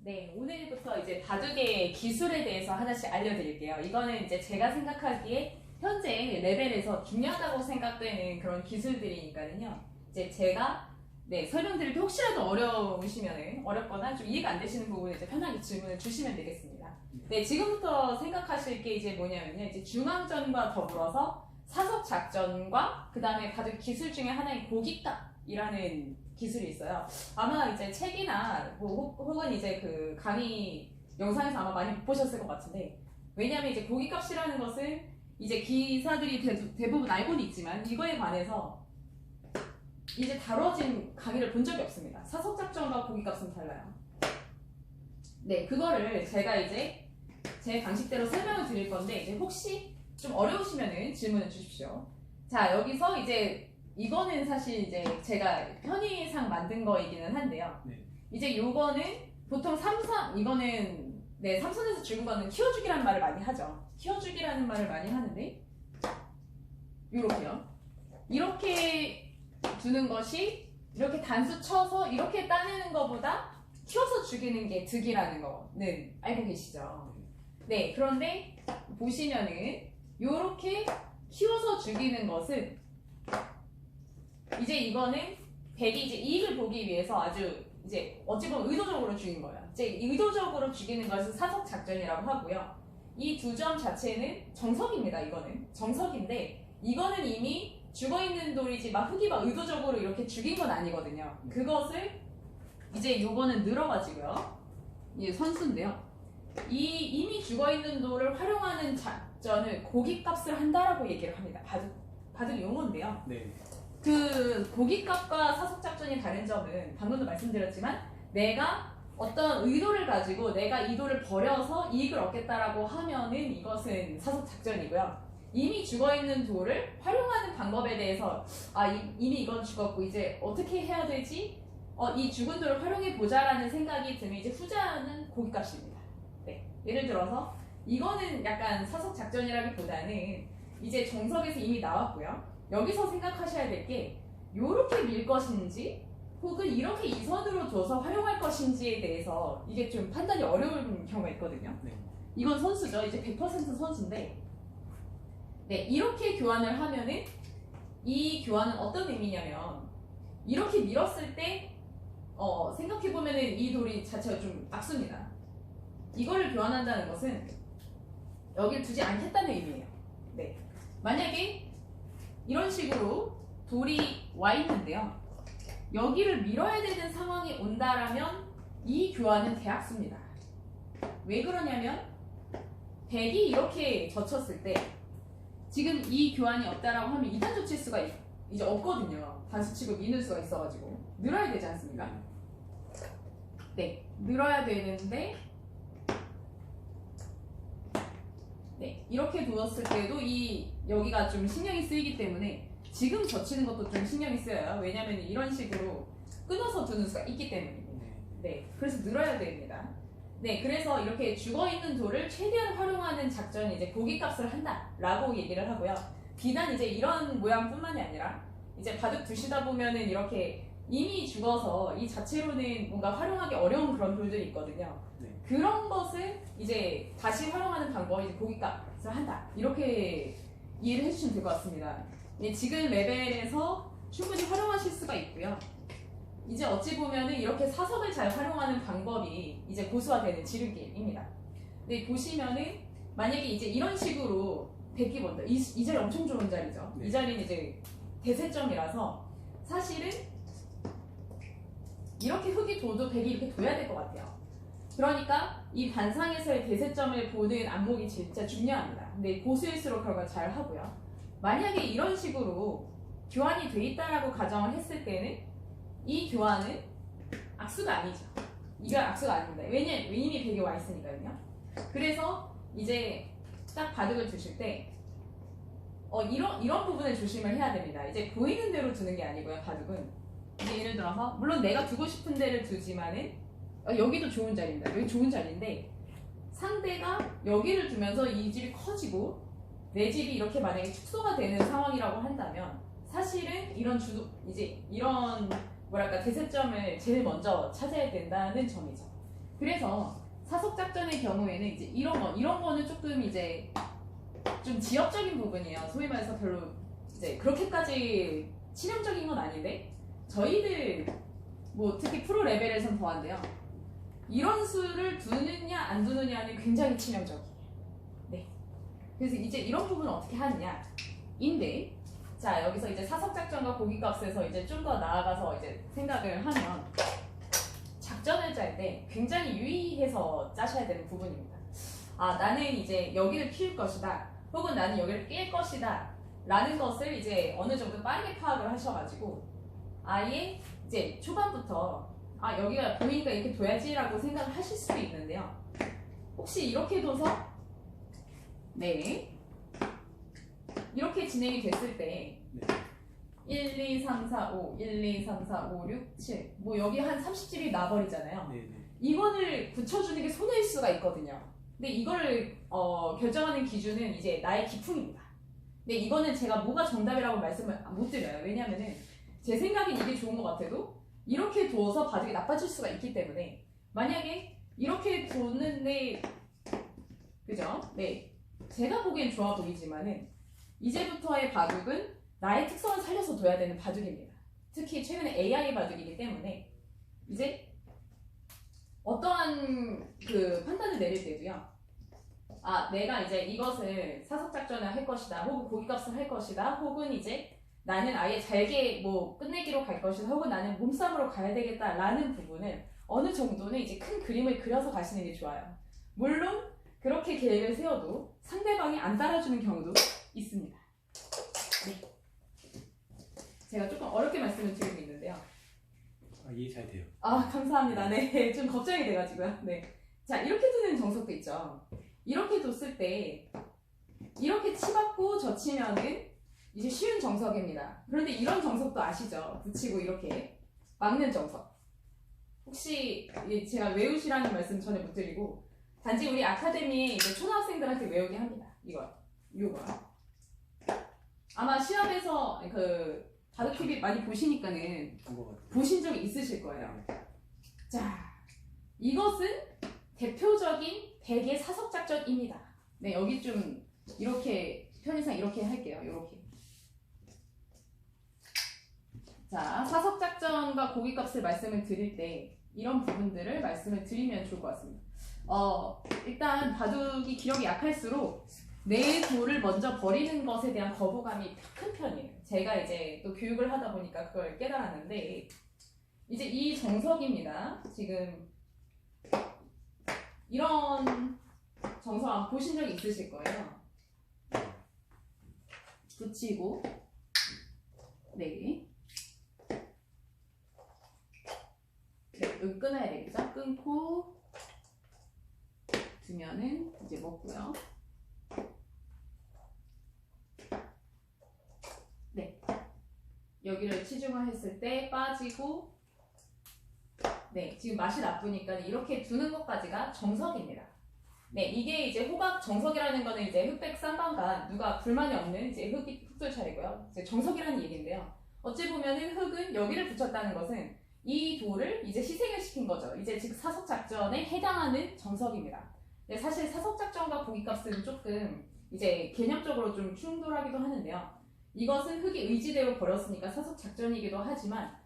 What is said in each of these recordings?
네, 오늘부터 이제 바둑의 기술에 대해서 하나씩 알려드릴게요. 이거는 이제 제가 생각하기에 현재 레벨에서 중요하다고 생각되는 그런 기술들이니까요. 이제 제가 설명드릴 때 혹시라도 어렵거나 좀 이해가 안 되시는 부분은 이제 편하게 질문을 주시면 되겠습니다. 네, 지금부터 생각하실 게 이제 뭐냐면요. 이제 중앙전과 더불어서 사석 작전과 그 다음에 바둑 기술 중에 하나인 고깃값이라는 기술이 있어요. 아마 이제 책이나 혹은 이제 그 강의 영상에서 아마 많이 보셨을 것 같은데, 왜냐하면 이제 고깃값이라는 것은 이제 기사들이 대부분 알고는 있지만 이거에 관해서 이제 다뤄진 강의를 본 적이 없습니다. 사석작전과 고깃값은 달라요. 네, 그거를 제가 이제 제 방식대로 설명을 드릴 건데, 이제 혹시 좀 어려우시면은 질문을 주십시오. 자, 여기서 이제 이거는 사실 이제 제가 편의상 만든 거이기는 한데요. 네. 이제 요거는 보통 이거는 삼선에서 주는 거는 키워주기라는 말을 많이 하죠. 키워주기라는 말을 많이 하는데, 요렇게요. 이렇게 두는 것이 이렇게 단수 쳐서 이렇게 따내는 것보다 키워서 죽이는 게 득이라는 거는 알고 계시죠? 네, 그런데 보시면은 요렇게 키워서 죽이는 것은 이제 이거는 백이 이제 이익을 보기 위해서 아주 이제 어찌 보면 의도적으로 죽인 거예요. 이제 의도적으로 죽이는 것은 사석 작전이라고 하고요. 이 두 점 자체는 정석입니다. 이거는 정석인데, 이거는 이미 죽어있는 돌이지 막 흙이 막 의도적으로 이렇게 죽인 건 아니거든요. 그것을 이제 요거는 늘어가지고요. 이게 선수인데요. 이 이미 죽어있는 돌을 활용하는 작전을 고깃값을 한다라고 얘기를 합니다. 바둑 용어인데요. 네. 그 고깃값과 사석작전이 다른 점은 방금도 말씀드렸지만, 내가 어떤 의도를 가지고 내가 이 돌을 버려서 이익을 얻겠다라고 하면은 이것은 사석작전이고요. 이미 죽어있는 돌을 활용하는 방법에 대해서 이미 이건 죽었고 이제 어떻게 해야 되지? 이 죽은 돌을 활용해보자라는 생각이 들면 이제 후자는 고깃값입니다. 네. 예를 들어서 이거는 약간 사석작전이라기보다는 이제 정석에서 이미 나왔고요. 여기서 생각하셔야 될 게 요렇게 밀 것인지 혹은 이렇게 이선으로 둬서 활용할 것인지에 대해서 이게 좀 판단이 어려운 경우가 있거든요. 네. 이건 선수죠. 이제 100% 선수인데, 네, 이렇게 교환을 하면은 이 교환은 어떤 의미냐면, 이렇게 밀었을 때 생각해보면은 이 돌이 자체가 좀 악수입니다. 이거를 교환한다는 것은 여기를 두지 않겠다는 의미예요. 네. 만약에 이런 식으로 돌이 와 있는데요. 여기를 밀어야 되는 상황이 온다라면 이 교환은 대악수입니다. 왜 그러냐면 백이 이렇게 젖혔을 때 지금 이 교환이 없다라고 하면 2단 조칠 수가 이제 없거든요. 단수치고 미는 수가 있어가지고 늘어야 되지 않습니까? 네, 늘어야 되는데, 네, 이렇게 두었을 때도 여기가 좀 신경이 쓰이기 때문에 지금 젖히는 것도 좀 신경이 쓰여요. 왜냐면 이런 식으로 끊어서 두는 수가 있기 때문입니다. 네, 그래서 늘어야 됩니다. 네, 그래서 이렇게 죽어있는 돌을 최대한 활용하는 작전이 이제 고깃값을 한다라고 얘기를 하고요. 비단 이제 이런 모양뿐만이 아니라 이제 바둑 두시다 보면은 이렇게 이미 죽어서 이 자체로는 뭔가 활용하기 어려운 그런 돌들이 있거든요. 네. 그런 것을 이제 다시 활용하는 방법이 이제 고깃값을 한다. 이렇게 이해를 해주시면 될 것 같습니다. 네, 지금 레벨에서 충분히 활용하실 수가 있고요. 이제 어찌 보면은 이렇게 사석을 잘 활용하는 방법이 이제 고수화되는 지름길입니다. 네, 보시면은 만약에 이제 이런 식으로 백이 본다. 이 자리 엄청 좋은 자리죠. 네. 이 자리는 이제 대세점이라서 사실은 이렇게 흙이 둬도 백이 이렇게 둬야 될 것 같아요. 그러니까 이 반상에서의 대세점을 보는 안목이 진짜 중요합니다. 근데 고수일수록 결과 잘 하고요. 만약에 이런 식으로 교환이 돼 있다라고 가정을 했을 때는 이 교환은 악수가 아니죠. 이거 악수가 아닙니다. 왜냐면 이미 백이 와 있으니까요. 그래서 이제 딱 바둑을 두실 때 이런 부분을 조심을 해야 됩니다. 이제 보이는 대로 두는 게 아니고요. 바둑은 이제 예를 들어서 물론 내가 두고 싶은 데를 두지만은 여기도 좋은 자리입니다. 여기 좋은 자리인데 상대가 여기를 두면서 이 집이 커지고 내 집이 이렇게 만약에 축소가 되는 상황이라고 한다면 사실은 이런 뭐랄까 대세점을 제일 먼저 찾아야 된다는 점이죠. 그래서 사석 작전의 경우에는 이제 이런 거는 조금 이제 좀 지역적인 부분이에요. 소위 말해서 별로 이제 그렇게까지 치명적인 건 아닌데 저희들 뭐 특히 프로 레벨에선 더한데요. 이런 수를 두느냐 안 두느냐는 굉장히 치명적이에요. 네. 그래서 이제 이런 부분을 어떻게 하느냐인데, 자 여기서 이제 사석 작전과 고기값에서 이제 좀 더 나아가서 이제 생각을 하면 작전을 짤 때 굉장히 유의해서 짜셔야 되는 부분입니다. 아 나는 이제 여기를 키울 것이다, 혹은 나는 여기를 깰 것이다 라는 것을 이제 어느 정도 빠르게 파악을 하셔가지고 아예 이제 초반부터 아 여기가 보이니까 이렇게 둬야지 라고 생각을 하실 수도 있는데요. 혹시 이렇게 둬서 네 이렇게 진행이 됐을 때 1, 2, 3, 4, 5, 1, 2, 3, 4, 5, 6, 7 뭐 여기 한 30집이 나버리잖아요. 이거를 붙여주는 게 소녀일 수가 있거든요. 근데 이거를 결정하는 기준은 이제 나의 기풍입니다. 근데 이거는 제가 뭐가 정답이라고 말씀을 못 드려요. 왜냐면은 제 생각엔 이게 좋은 것 같아도 이렇게 둬서 바둑이 나빠질 수가 있기 때문에, 만약에 이렇게 뒀는데 그죠? 네, 제가 보기엔 좋아 보이지만은 이제부터의 바둑은 나의 특성을 살려서 둬야 되는 바둑입니다. 특히 최근에 AI 바둑이기 때문에 이제 어떠한 그 판단을 내릴 때도요. 아 내가 이제 이것을 사석작전을 할 것이다, 혹은 고기값을 할 것이다, 혹은 이제 나는 아예 잘게 뭐 끝내기로 갈 것이다, 혹은 나는 몸싸움으로 가야 되겠다 라는 부분을 어느 정도는 이제 큰 그림을 그려서 가시는 게 좋아요. 물론 그렇게 계획을 세워도 상대방이 안 따라주는 경우도 있습니다. 네. 제가 조금 어렵게 말씀을 드리고 있는데요. 이해 잘 돼요. 아 감사합니다. 네, 좀 걱정이 돼가지고요. 네, 자 이렇게 두는 정석도 있죠. 이렇게 뒀을 때 이렇게 치받고 젖히면은 이제 쉬운 정석입니다. 그런데 이런 정석도 아시죠? 붙이고 이렇게 막는 정석. 혹시 제가 외우시라는 말씀 전혀 못 드리고 단지 우리 아카데미에 이제 초등학생들한테 외우게 합니다. 이거. 아마 시험에서 그 바둑TV 많이 보시니까는 보신 적이 있으실 거예요. 자, 이것은 대표적인 대개 사석작전입니다. 네, 여기 좀 이렇게 편의상 이렇게 할게요. 이렇게. 자, 사석작전과 고기값을 말씀을 드릴 때 이런 부분들을 말씀을 드리면 좋을 것 같습니다. 일단 바둑이 기력이 약할수록 내 돌을 먼저 버리는 것에 대한 거부감이 큰 편이에요. 제가 이제 또 교육을 하다 보니까 그걸 깨달았는데, 이제 이 정석입니다. 지금 이런 정석 안 보신 적 있으실 거예요. 붙이고 네, 여기 끊어야 되겠죠? 끊고 두면은 이제 먹고요. 네, 여기를 치중화했을 때 빠지고, 네, 지금 맛이 나쁘니까 이렇게 두는 것까지가 정석입니다. 네, 이게 이제 호박 정석이라는 거는 이제 흑백 쌍방간 누가 불만이 없는 이제 흑돌 차례고요. 이제 정석이라는 얘기인데요. 어찌 보면은 흑은 여기를 붙였다는 것은 이 돌을 이제 희생을 시킨 거죠. 이제 즉 사석 작전에 해당하는 정석입니다. 네, 사실 사석 작전과 고기값은 조금 이제 개념적으로 좀 충돌하기도 하는데요. 이것은 흑이 의지대로 버렸으니까 사석 작전이기도 하지만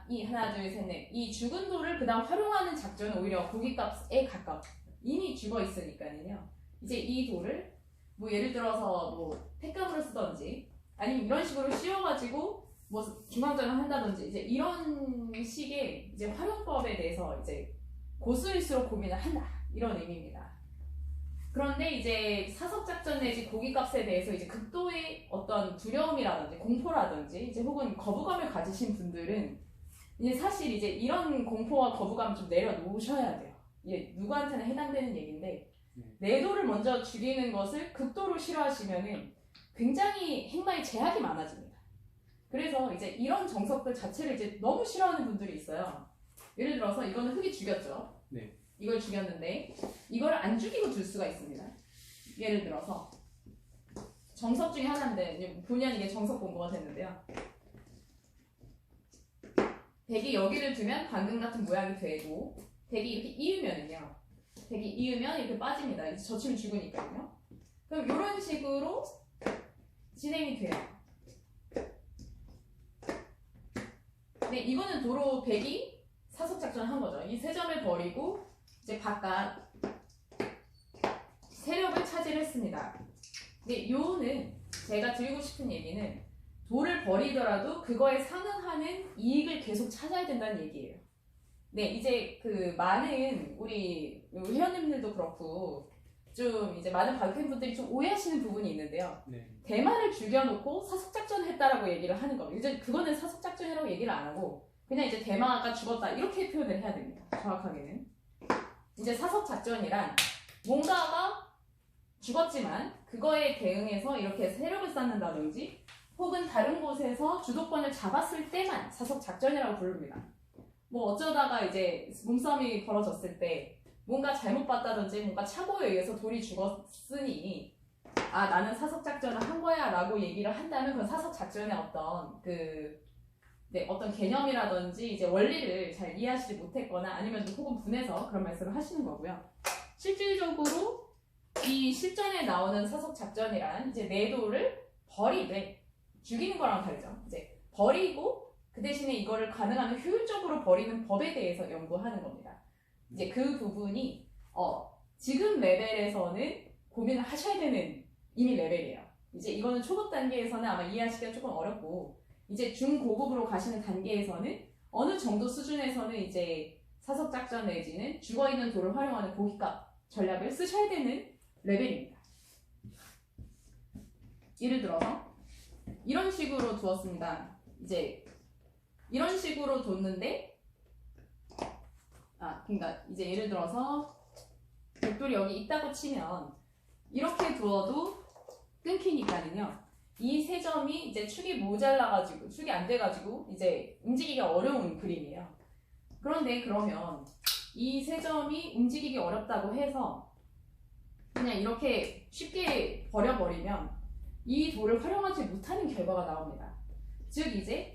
이 하나 둘 셋 넷 이 죽은 돌을 그다음 활용하는 작전은 오히려 고기값에 가까워. 이미 죽어 있으니까요. 이제 이 돌을 뭐 예를 들어서 뭐 택감으로 쓰던지 아니면 이런 식으로 씌워가지고 뭐 중앙전을 한다든지 이제 이런 식의 이제 활용법에 대해서 이제 고수일수록 고민을 한다, 이런 의미입니다. 그런데 이제 사석작전 내지 고기값에 대해서 이제 극도의 어떤 두려움이라든지 공포라든지 이제 혹은 거부감을 가지신 분들은 이제 사실 이제 이런 공포와 거부감 좀 내려놓으셔야 돼요. 이게 누구한테나 해당되는 얘기인데, 내 돌을 먼저 죽이는 것을 극도로 싫어하시면은 굉장히 행마에 제약이 많아집니다. 그래서 이제 이런 정석들 자체를 이제 너무 싫어하는 분들이 있어요. 예를 들어서 이거는 흑이 죽였죠. 네. 이걸 죽였는데 이걸 안 죽이고 둘 수가 있습니다. 예를 들어서 정석 중에 하나인데 본의 아니게 정석 공부가 됐는데요. 백이 여기를 두면 방금 같은 모양이 되고, 백이 이렇게 이으면은요. 백이 이으면 이렇게 빠집니다. 이제 젖히면 죽으니까요. 그럼 이런 식으로 진행이 돼요. 네, 이거는 도로 백이 사석작전을 한 거죠. 이 세 점을 버리고 이제 바깥 세력을 차지했습니다. 근데 요는 제가 드리고 싶은 얘기는 도를 버리더라도 그거에 상응하는 이익을 계속 찾아야 된다는 얘기예요. 네, 이제 그 많은 우리 회원님들도 그렇고 좀 이제 많은 바둑팬분들이 좀 오해하시는 부분이 있는데요. 네. 대마를 죽여놓고 사속작전을 했다라고 얘기를 하는 겁니다. 이제 그거는 사속작전이라고 얘기를 안 하고 그냥 이제 대마가 죽었다 이렇게 표현을 해야 됩니다. 정확하게는. 이제 사속작전이란 뭔가가 죽었지만 그거에 대응해서 이렇게 세력을 쌓는다든지 혹은 다른 곳에서 주도권을 잡았을 때만 사속작전이라고 부릅니다. 뭐 어쩌다가 이제 몸싸움이 벌어졌을 때 뭔가 잘못 봤다든지 뭔가 착오에 의해서 돌이 죽었으니 아 나는 사석작전을 한 거야 라고 얘기를 한다면 그 사석작전의 어떤 어떤 개념이라든지 이제 원리를 잘 이해하시지 못했거나 아니면 혹은 분해서 그런 말씀을 하시는 거고요. 실질적으로 이 실전에 나오는 사석작전이란 이제 내 돌을 버리되 죽이는 거랑 다르죠. 이제 버리고 그 대신에 이거를 가능하면 효율적으로 버리는 법에 대해서 연구하는 겁니다. 이제 그 부분이 지금 레벨에서는 고민을 하셔야 되는 이미 레벨이에요. 이제 이거는 초급 단계에서는 아마 이해하시기가 조금 어렵고 이제 중고급으로 가시는 단계에서는 어느 정도 수준에서는 이제 사석작전 내지는 죽어있는 돌을 활용하는 고기값 전략을 쓰셔야 되는 레벨입니다. 예를 들어서 이런 식으로 두었습니다. 이제 이런 식으로 뒀는데 그러니까 이제 예를 들어서 백돌이 여기 있다고 치면 이렇게 두어도 끊기니까는요. 이 세 점이 이제 축이 모자라가지고 축이 안 돼가지고 이제 움직이기가 어려운 그림이에요. 그런데 그러면 이 세 점이 움직이기 어렵다고 해서 그냥 이렇게 쉽게 버려버리면 이 돌을 활용하지 못하는 결과가 나옵니다. 즉 이제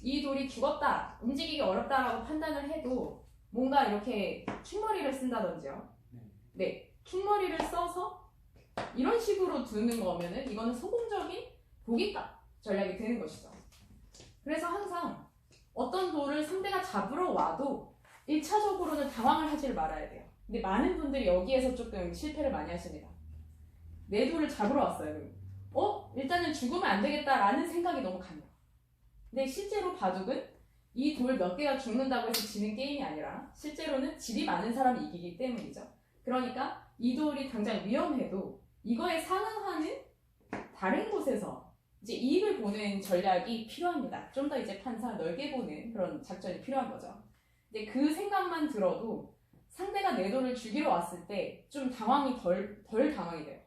이 돌이 죽었다, 움직이기 어렵다라고 판단을 해도 뭔가 이렇게 충머리를 쓴다든지요. 네, 충머리를 써서 이런 식으로 두는 거면은 이거는 소공적인 고깃값 전략이 되는 것이죠. 그래서 항상 어떤 돌을 상대가 잡으러 와도 1차적으로는 당황을 하지를 말아야 돼요. 근데 많은 분들이 여기에서 조금 실패를 많이 하십니다. 내 돌을 잡으러 왔어요. 일단은 죽으면 안 되겠다라는 생각이 너무 강해요. 근데 실제로 바둑은 이 돌 몇 개가 죽는다고 해서 지는 게임이 아니라 실제로는 질이 많은 사람이 이기기 때문이죠. 그러니까 이 돌이 당장 위험해도 이거에 상응하는 다른 곳에서 이제 이익을 보는 전략이 필요합니다. 좀 더 이제 판사 넓게 보는 그런 작전이 필요한 거죠. 근데 그 생각만 들어도 상대가 내 돌을 죽이러 왔을 때 좀 당황이 덜 당황이 돼요.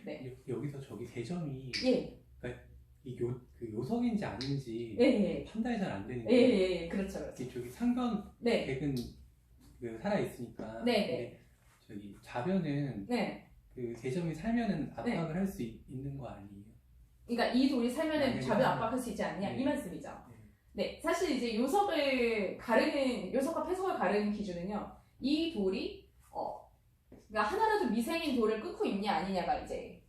네. 여기서 저기 세 점이 예. 그러니까 이 그 요석인지 아닌지 예. 판단이 잘 안 되는 예. 그렇죠. 이쪽이 상변 네. 백은 그 살아 있으니까. 네. 저기 좌변은 네. 그 세 점이 살면은 압박을 할 수 있는 거 아니에요? 그러니까 이 돌이 살면은 네. 좌변 압박할 수 있지 않냐 네. 이 말씀이죠. 네. 네, 사실 이제 요석과 패석을 가르는 기준은요. 이 돌이 그러니까 하나라도 미생인 돌을 끊고 있냐 아니냐가 이제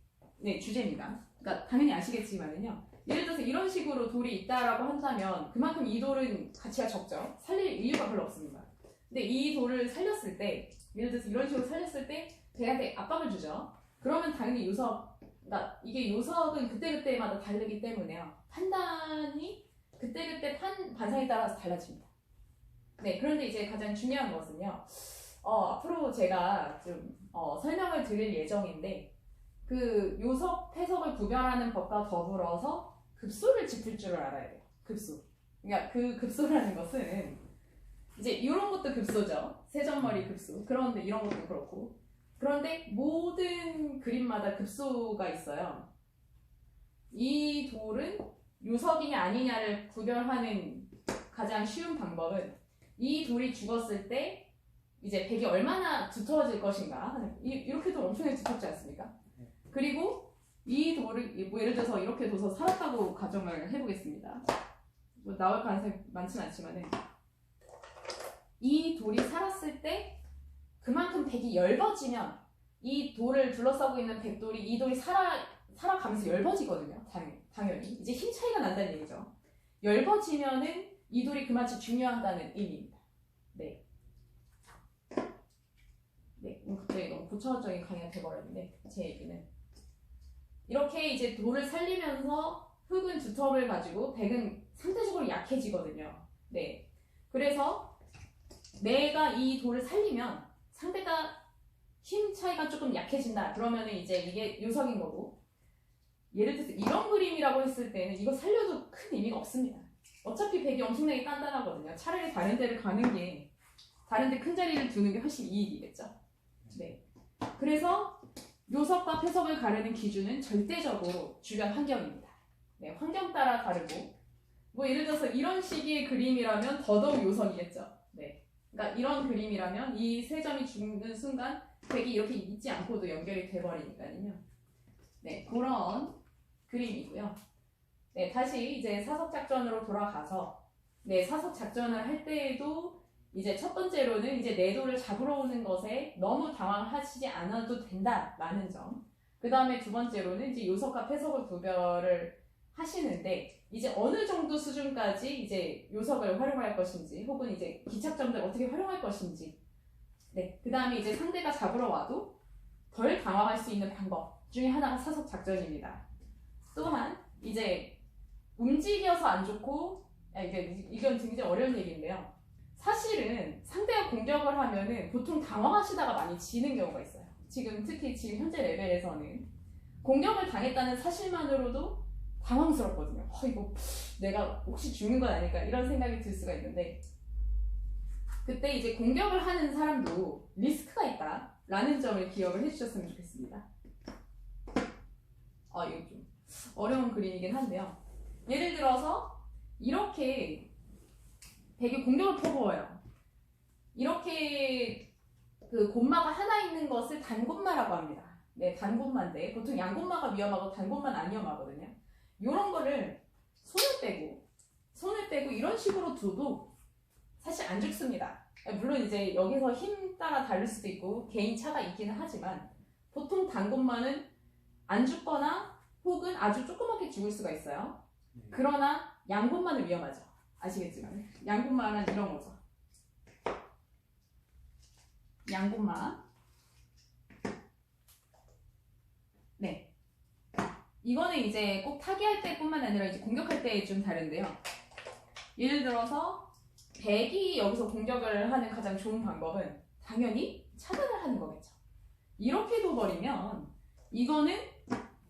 주제입니다. 그러니까 당연히 아시겠지만은요. 예를 들어서 이런 식으로 돌이 있다라고 한다면 그만큼 이 돌은 가치가 적죠. 살릴 이유가 별로 없습니다. 근데 이 돌을 살렸을 때 예를 들어서 이런 식으로 살렸을 때 배한테 압박을 주죠. 그러면 당연히 그러니까 이게 요석은 그때그때마다 다르기 때문에요. 판단이 그때그때 반상에 따라서 달라집니다. 네, 그런데 이제 가장 중요한 것은요. 앞으로 제가 좀 설명을 드릴 예정인데 그 요석, 패석을 구별하는 법과 더불어서 급소를 짚을 줄을 알아야 돼요. 급소. 그러니까 그 급소라는 것은 이제 이런 것도 급소죠. 세점머리 급소. 그런데 이런 것도 그렇고. 그런데 모든 그림마다 급소가 있어요. 이 돌은 요석이냐 아니냐를 구별하는 가장 쉬운 방법은 이 돌이 죽었을 때 이제 백이 얼마나 두터워질 것인가. 이렇게도 엄청나게 두텁지 않습니까? 그리고 이 돌을 뭐 예를 들어서 이렇게 둬서 살았다고 가정을 해보겠습니다. 뭐 나올 가능성이 많지는 않지만은 이 돌이 살았을 때 그만큼 백이 엷어지면 이 돌을 둘러싸고 있는 백돌이 이 돌이 살아가면서 엷어지거든요. 당연히. 이제 힘 차이가 난다는 얘기죠. 엷어지면은 이 돌이 그만큼 중요하다는 의미입니다. 네. 네, 갑자기 너무 고차원적인 강의가 돼버렸는데 제 얘기는 이렇게 이제 돌을 살리면서 흙은 두텁을 가지고 백은 상대적으로 약해지거든요. 네, 그래서 내가 이 돌을 살리면 상대가 힘 차이가 조금 약해진다. 그러면은 이제 이게 요석인 거고, 예를 들어서 이런 그림이라고 했을 때는 이거 살려도 큰 의미가 없습니다. 어차피 백이 엄청나게 단단하거든요. 차라리 다른 데를 가는 게, 다른 데 큰 자리를 두는 게 훨씬 이익이겠죠. 네. 그래서 요석과 패석을 가르는 기준은 절대적으로 주변 환경입니다. 네, 환경 따라 다르고, 뭐 예를 들어서 이런 식의 그림이라면 더더욱 요석이겠죠. 네. 그러니까 이런 그림이라면 이 세 점이 죽는 순간 백이 이렇게 있지 않고도 연결이 돼버리니까요. 네, 그런 그림이고요. 네, 다시 이제 사석 작전으로 돌아가서, 네, 사석 작전을 할 때에도 이제 첫 번째로는 이제 내 돌을 잡으러 오는 것에 너무 당황하시지 않아도 된다라는 점. 그 다음에 두 번째로는 이제 요석과 패석을 구별을 하시는데, 이제 어느 정도 수준까지 이제 요석을 활용할 것인지, 혹은 이제 기착점들 어떻게 활용할 것인지. 네, 그 다음에 이제 상대가 잡으러 와도 덜 당황할 수 있는 방법 중에 하나가 사석 작전입니다. 또한 이제 움직여서 안 좋고, 이건 굉장히 어려운 얘기인데요. 사실은 상대가 공격을 하면은 보통 당황하시다가 많이 지는 경우가 있어요. 특히 지금 현재 레벨에서는 공격을 당했다는 사실만으로도 당황스럽거든요. 이거 내가 혹시 죽는 건 아닐까 이런 생각이 들 수가 있는데, 그때 이제 공격을 하는 사람도 리스크가 있다라는 점을 기억을 해주셨으면 좋겠습니다. 이거 좀 어려운 그림이긴 한데요. 예를 들어서 이렇게 백이 공격을 퍼부어요. 이렇게 그 곶마가 하나 있는 것을 단곶마라고 합니다. 네, 단곶마인데 보통 양곶마가 위험하고 단곶마는 안 위험하거든요. 이런 거를 손을 빼고 이런 식으로 둬도 사실 안 죽습니다. 물론 이제 여기서 힘 따라 다를 수도 있고 개인 차가 있기는 하지만 보통 단곶마는 안 죽거나 혹은 아주 조그맣게 죽을 수가 있어요. 그러나 양곶마는 위험하죠. 아시겠지만 양곶마는 이런 거죠. 양곶마. 네. 이거는 이제 꼭 타기할 때뿐만 아니라 이제 공격할 때 좀 다른데요. 예를 들어서 백이 여기서 공격을 하는 가장 좋은 방법은 당연히 차단을 하는 거겠죠. 이렇게 둬버리면 이거는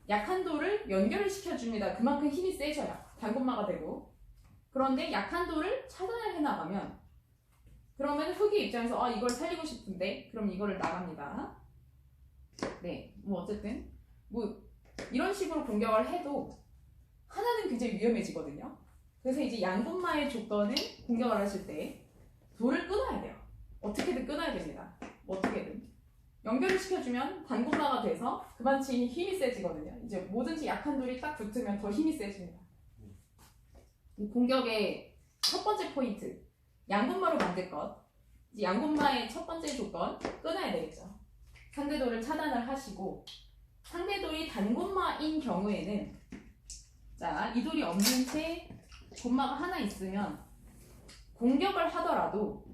약한 돌을 연결을 시켜줍니다. 그만큼 힘이 세져요. 단곶마가 되고. 그런데 약한 돌을 차단을 해나가면 그러면 흑의 입장에서 이걸 살리고 싶은데 그럼 이거를 나갑니다. 네, 뭐 어쨌든 뭐 이런 식으로 공격을 해도 하나는 굉장히 위험해지거든요. 그래서 이제 양곶마의 조건은 공격을 하실 때 돌을 끊어야 돼요. 어떻게든 끊어야 됩니다. 어떻게든. 연결을 시켜주면 단곶마가 돼서 그만치 힘이 세지거든요. 이제 뭐든지 약한 돌이 딱 붙으면 더 힘이 세집니다. 이 공격의 첫 번째 포인트, 양곶마로 만들 것. 이제 양곶마의 첫 번째 조건, 끊어야 되겠죠. 상대 돌을 차단을 하시고, 상대 돌이 단곶마인 경우에는, 자, 이 돌이 없는 채 곶마가 하나 있으면 공격을 하더라도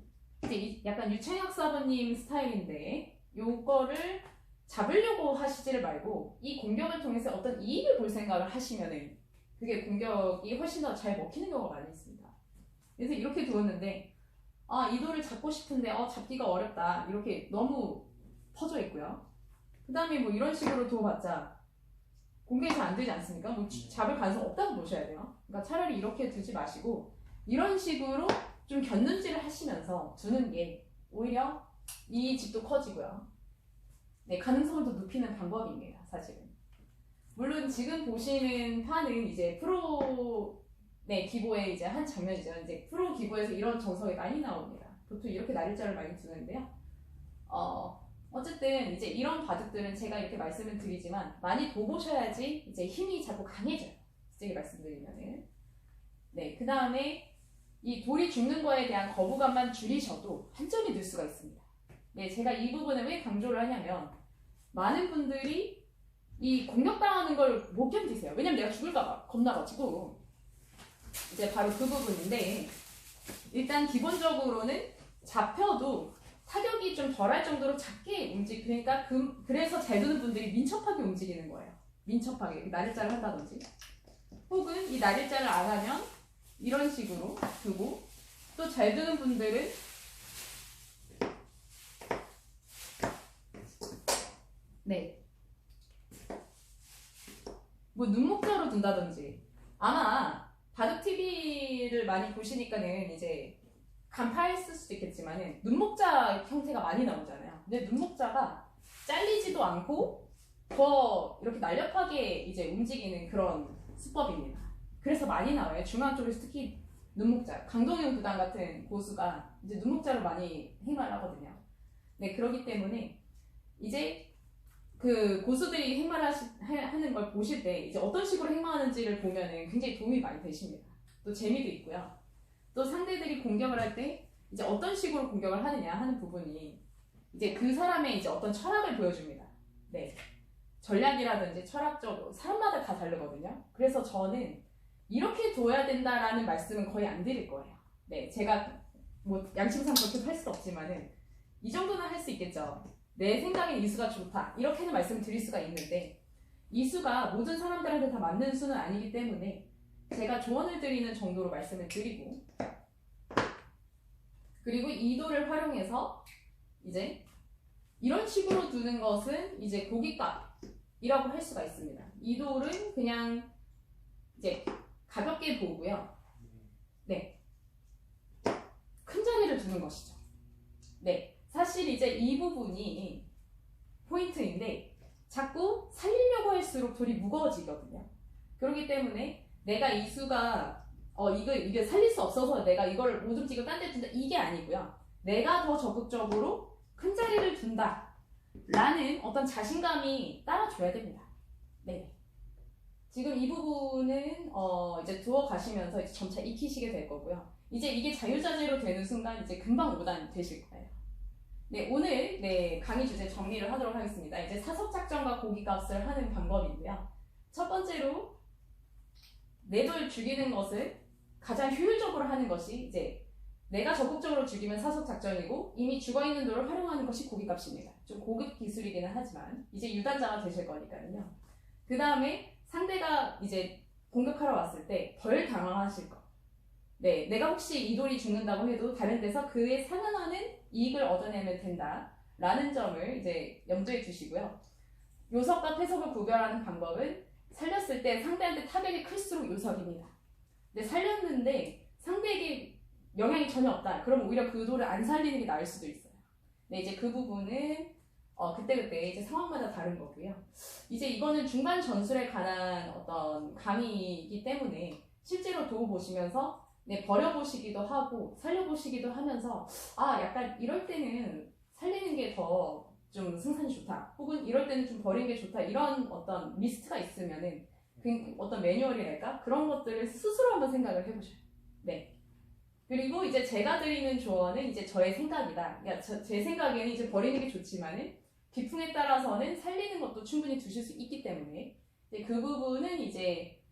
이제 약간 유창혁 사부님 스타일인데 요거를 잡으려고 하시지를 말고 이 공격을 통해서 어떤 이익을 볼 생각을 하시면은 그게 공격이 훨씬 더 잘 먹히는 경우가 많이 있습니다. 그래서 이렇게 두었는데 이 돌을 잡고 싶은데 잡기가 어렵다 이렇게 너무 퍼져 있고요. 그 다음에 뭐 이런 식으로 두어봤자 공격이 잘 안 되지 않습니까? 뭐 잡을 가능성 없다고 보셔야 돼요. 그러니까 차라리 이렇게 두지 마시고 이런 식으로 좀 견눈질을 하시면서 두는 게 오히려 이 집도 커지고요. 네, 가능성을 더 높이는 방법입니다, 사실은. 물론 지금 보시는 판은 이제 프로 기보의 이제 한 장면이죠. 이제 프로 기보에서 이런 정석이 많이 나옵니다. 보통 이렇게 날짜를 많이 두는데요. 어쨌든 이제 이런 바둑들은 제가 이렇게 말씀을 드리지만 많이 보셔야지 이제 힘이 자꾸 강해져요. 솔직히 말씀드리면은. 네, 그 다음에 이 돌이 죽는 거에 대한 거부감만 줄이셔도 한 점이 늘 수가 있습니다. 네, 제가 이 부분을 왜 강조를 하냐면 많은 분들이 이 공격당하는 걸 못 견디세요. 왜냐면 내가 죽을까봐 겁나가지고. 이제 바로 그 부분인데 일단 기본적으로는 잡혀도 타격이 좀 덜할 정도로 작게 그러니까 그래서 잘 두는 분들이 민첩하게 움직이는 거예요. 민첩하게 날일자를 한다든지 혹은 이 날일자를 안 하면 이런 식으로 두고 또 잘 두는 분들은 네. 뭐 눈목자로 둔다든지 아마 바둑 TV를 많이 보시니까는 이제 간파했을 수도 있겠지만은 눈목자 형태가 많이 나오잖아요. 근데 눈목자가 잘리지도 않고 더 이렇게 날렵하게 이제 움직이는 그런 수법입니다. 그래서 많이 나와요. 중앙 쪽에서 특히 눈목자, 강동윤 구단 같은 고수가 이제 눈목자로 많이 행마를 하거든요. 네, 그렇기 때문에 이제 그 고수들이 행마를 하는 걸 보실 때 이제 어떤 식으로 행마하는지를 보면은 굉장히 도움이 많이 되십니다. 또 재미도 있고요. 또 상대들이 공격을 할 때 이제 어떤 식으로 공격을 하느냐 하는 부분이 이제 그 사람의 이제 어떤 철학을 보여줍니다. 네. 전략이라든지 철학적으로 사람마다 다 다르거든요. 그래서 저는 이렇게 둬야 된다라는 말씀은 거의 안 드릴 거예요. 네, 제가 뭐 양심상 그렇게 할 수 없지만은 이 정도는 할 수 있겠죠. 내 생각엔 이 수가 좋다 이렇게는 말씀을 드릴 수가 있는데 이 수가 모든 사람들한테 다 맞는 수는 아니기 때문에 제가 조언을 드리는 정도로 말씀을 드리고 그리고 이 돌을 활용해서 이제 이런 식으로 두는 것은 이제 고깃값이라고 할 수가 있습니다. 이 돌은 그냥 이제 가볍게 보고요. 네, 큰 자리를 두는 것이죠. 네, 사실 이제 이 부분이 포인트인데 자꾸 살리려고 할수록 돌이 무거워지거든요. 그렇기 때문에 내가 이 수가 이게 살릴 수 없어서 내가 이걸 못 움직이고 딴 데 둔다 이게 아니고요. 내가 더 적극적으로 큰 자리를 둔다 라는 어떤 자신감이 따라줘야 됩니다. 네. 지금 이 부분은 이제 두어 가시면서 이제 점차 익히시게 될 거고요. 이제 이게 자유자재로 되는 순간 이제 금방 5단 되실 거예요. 네, 오늘 강의 주제 정리를 하도록 하겠습니다. 이제 사석작전과 고기값을 하는 방법인데요. 첫 번째로 내 돌 죽이는 것을 가장 효율적으로 하는 것이 이제 내가 적극적으로 죽이면 사석작전이고 이미 죽어있는 돌을 활용하는 것이 고기값입니다. 좀 고급 기술이기는 하지만 이제 유단자가 되실 거니까요. 그 다음에 상대가 이제 공격하러 왔을 때 덜 당황하실 거. 네, 내가 혹시 이 돌이 죽는다고 해도 다른 데서 그에 상응하는 이익을 얻어내면 된다라는 점을 이제 염두에 두시고요. 요석과 패석을 구별하는 방법은 살렸을 때 상대한테 타격이 클수록 요석입니다. 근데 살렸는데 상대에게 영향이 전혀 없다. 그럼 오히려 그 돌을 안 살리는 게 나을 수도 있어요. 네, 이제 그 부분은 그때그때 이제 상황마다 다른 거고요. 이제 이거는 중간 전술에 관한 어떤 강의이기 때문에 실제로 도우 보시면서 버려보시기도 하고 살려보시기도 하면서 약간 이럴 때는 살리는 게 더 좀 승산이 좋다 혹은 이럴 때는 좀 버리는 게 좋다 이런 어떤 리스트가 있으면은 어떤 매뉴얼이랄까 그런 것들을 스스로 한번 생각을 해보셔요. 네. 그리고 이제 제가 드리는 조언은 이제 저의 생각이다. 그러니까 제 생각에는 이제 버리는 게 좋지만은 기풍에 따라서는 살리는 것도 충분히 두실 수 있기 때문에 그 부분은 이제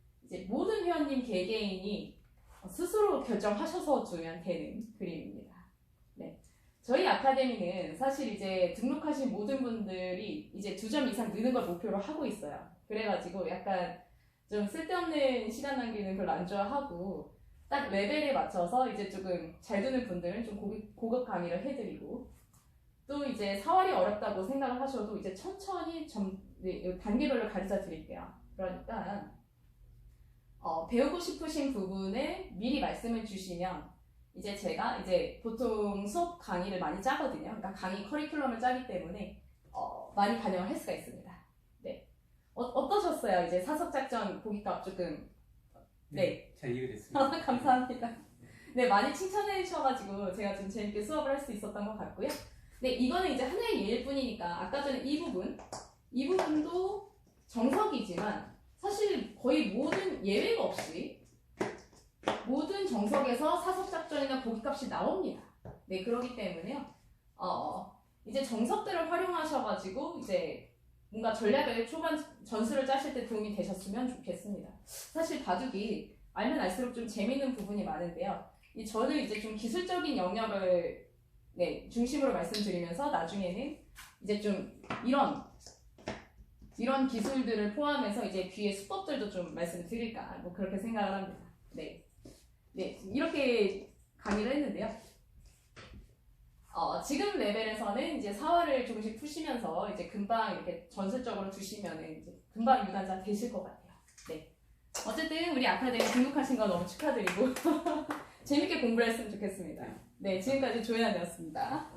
모든 회원님 개개인이 스스로 결정하셔서 두면 되는 그림입니다. 네. 저희 아카데미는 사실 이제 등록하신 모든 분들이 이제 2점 이상 느는 걸 목표로 하고 있어요. 그래가지고 약간 좀 쓸데없는 시간 낭비는 별로 안 좋아하고 딱 레벨에 맞춰서 이제 조금 잘 두는 분들은 좀 고급 강의를 해드리고 또 이제 사활이 어렵다고 생각을 하셔도 이제 천천히 단계별로 가르쳐 드릴게요. 그러니까 배우고 싶으신 부분을 미리 말씀을 주시면 이제 제가 이제 보통 수업 강의를 많이 짜거든요. 그러니까 강의 커리큘럼을 짜기 때문에 많이 반영을 할 수가 있습니다. 네. 어떠셨어요? 이제 사석작전 고기값 조금 네, 잘 이해됐습니다. 감사합니다. 네, 많이 칭찬해 주셔가지고 제가 좀 재밌게 수업을 할 수 있었던 것 같고요. 네, 이거는 이제 하나의 예일 뿐이니까 아까 전에 이 부분도 정석이지만 사실 거의 모든 예외가 없이 모든 정석에서 사석작전이나 고기값이 나옵니다. 네, 그렇기 때문에요. 이제 정석들을 활용하셔가지고 이제 뭔가 전략을 초반 전술을 짜실 때 도움이 되셨으면 좋겠습니다. 사실 바둑이 알면 알수록 좀 재밌는 부분이 많은데요. 저는 이제 좀 기술적인 영역을 네, 중심으로 말씀드리면서 나중에는 이제 좀 이런 기술들을 포함해서 이제 뒤에 수법들도 좀 말씀드릴까 뭐 그렇게 생각을 합니다. 네, 네 이렇게 강의를 했는데요. 지금 레벨에서는 이제 사활을 조금씩 푸시면서 이제 금방 이렇게 전술적으로 두시면은 이제 금방 유단자 되실 것 같아요. 네. 어쨌든 우리 아카데미 등록하신 거 너무 축하드리고 재밌게 공부를 했으면 좋겠습니다. 네, 지금까지 조연아였습니다.